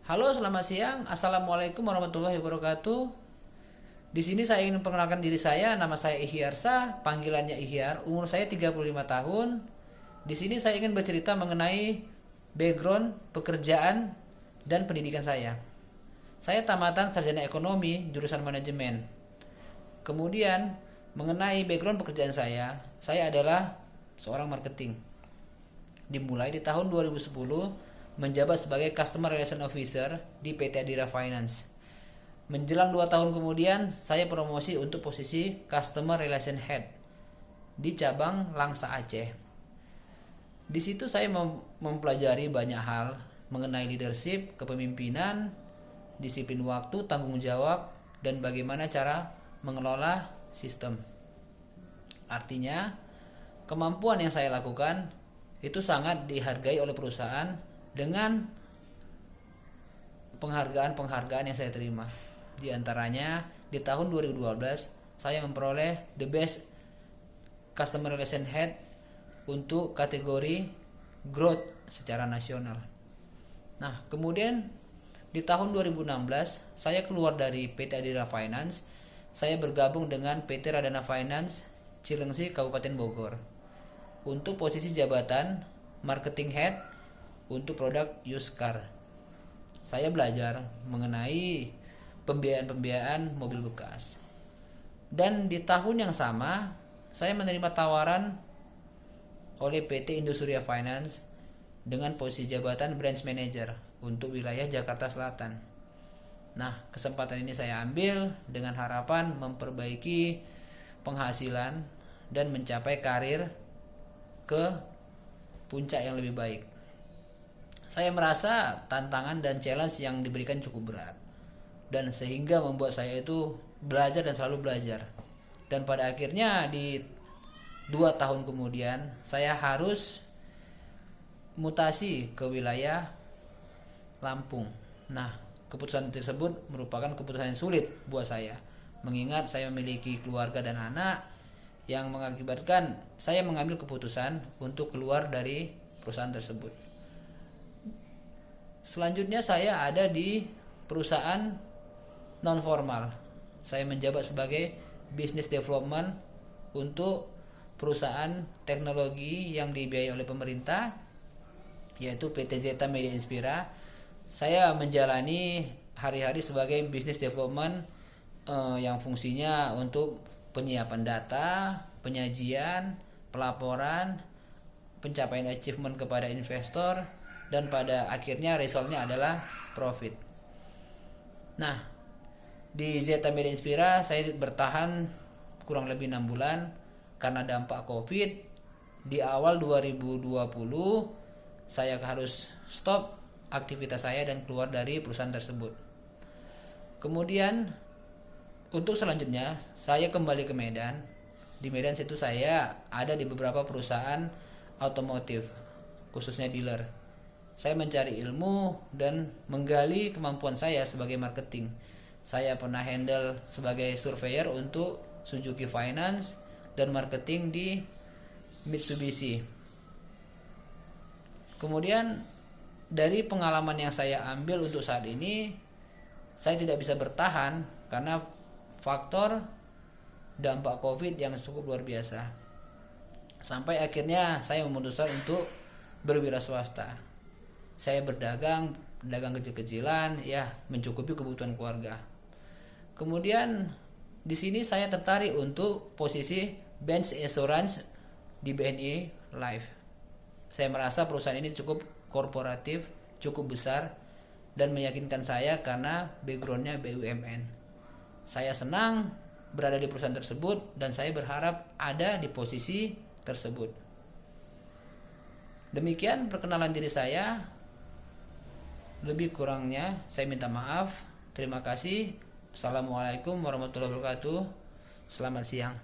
Halo, selamat siang. Assalamualaikum warahmatullahi wabarakatuh. Di sini saya ingin memperkenalkan diri saya. Nama saya Ihyarsa, panggilannya Ihyar. Umur saya 35 tahun. Di sini saya ingin bercerita mengenai background, pekerjaan, dan pendidikan saya. Saya tamatan sarjana ekonomi, jurusan manajemen. Kemudian, mengenai background pekerjaan saya adalah seorang marketing. Dimulai di tahun 2010 menjabat sebagai Customer Relation Officer di PT Adira Finance. Menjelang 2 tahun kemudian, saya promosi untuk posisi Customer Relation Head di cabang Langsa Aceh. Di situ saya mempelajari banyak hal mengenai leadership, kepemimpinan, disiplin waktu, tanggung jawab, dan bagaimana cara mengelola sistem. Artinya, kemampuan yang saya lakukan itu sangat dihargai oleh perusahaan dengan penghargaan-penghargaan yang saya terima. Di antaranya di tahun 2012 saya memperoleh The Best Customer Relation Head untuk kategori growth secara nasional. Nah, kemudian di tahun 2016 saya keluar dari PT Adira Finance. Saya bergabung dengan PT Radana Finance Cilengsi Kabupaten Bogor untuk posisi jabatan Marketing Head untuk produk used car. Saya belajar mengenai pembiayaan mobil bekas. Dan di tahun yang sama, saya menerima tawaran oleh PT Indosuria Finance dengan posisi jabatan Branch Manager untuk wilayah Jakarta Selatan. Nah, kesempatan ini saya ambil dengan harapan memperbaiki penghasilan dan mencapai karir ke puncak yang lebih baik. Saya merasa tantangan dan challenge yang diberikan cukup berat, dan sehingga membuat saya itu belajar dan selalu belajar. Dan pada akhirnya di 2 tahun kemudian saya harus mutasi ke wilayah Lampung. Nah, keputusan tersebut merupakan keputusan yang sulit buat saya, mengingat saya memiliki keluarga dan anak, yang mengakibatkan saya mengambil keputusan untuk keluar dari perusahaan tersebut. Selanjutnya saya ada di perusahaan non formal. Saya menjabat sebagai business development untuk perusahaan teknologi yang dibiayai oleh pemerintah, yaitu PT Zeta Media Inspira. Saya menjalani hari-hari sebagai business development yang fungsinya untuk penyiapan data, penyajian, pelaporan, pencapaian achievement kepada investor, dan pada akhirnya resultnya adalah profit. Nah, di Zeta Media Inspira saya bertahan kurang lebih 6 bulan karena dampak COVID. Di awal 2020 saya harus stop aktivitas saya dan keluar dari perusahaan tersebut. Kemudian untuk selanjutnya saya kembali ke Medan. Di Medan situ saya ada di beberapa perusahaan otomotif, khususnya dealer. Saya mencari ilmu dan menggali kemampuan saya sebagai marketing. Saya pernah handle sebagai surveyor untuk Suzuki Finance dan marketing di Mitsubishi. Kemudian dari pengalaman yang saya ambil untuk saat ini, saya tidak bisa bertahan karena faktor dampak COVID yang cukup luar biasa. Sampai akhirnya saya memutuskan untuk berwira swasta. Saya dagang kecil-kecilan, ya mencukupi kebutuhan keluarga. Kemudian di sini saya tertarik untuk posisi Bench Assurance di BNI Life. Saya merasa perusahaan ini cukup korporatif, cukup besar, dan meyakinkan saya karena backgroundnya BUMN. Saya senang berada di perusahaan tersebut dan saya berharap ada di posisi tersebut. Demikian perkenalan diri saya. Lebih kurangnya saya minta maaf. Terima kasih. Assalamualaikum warahmatullahi wabarakatuh. Selamat siang.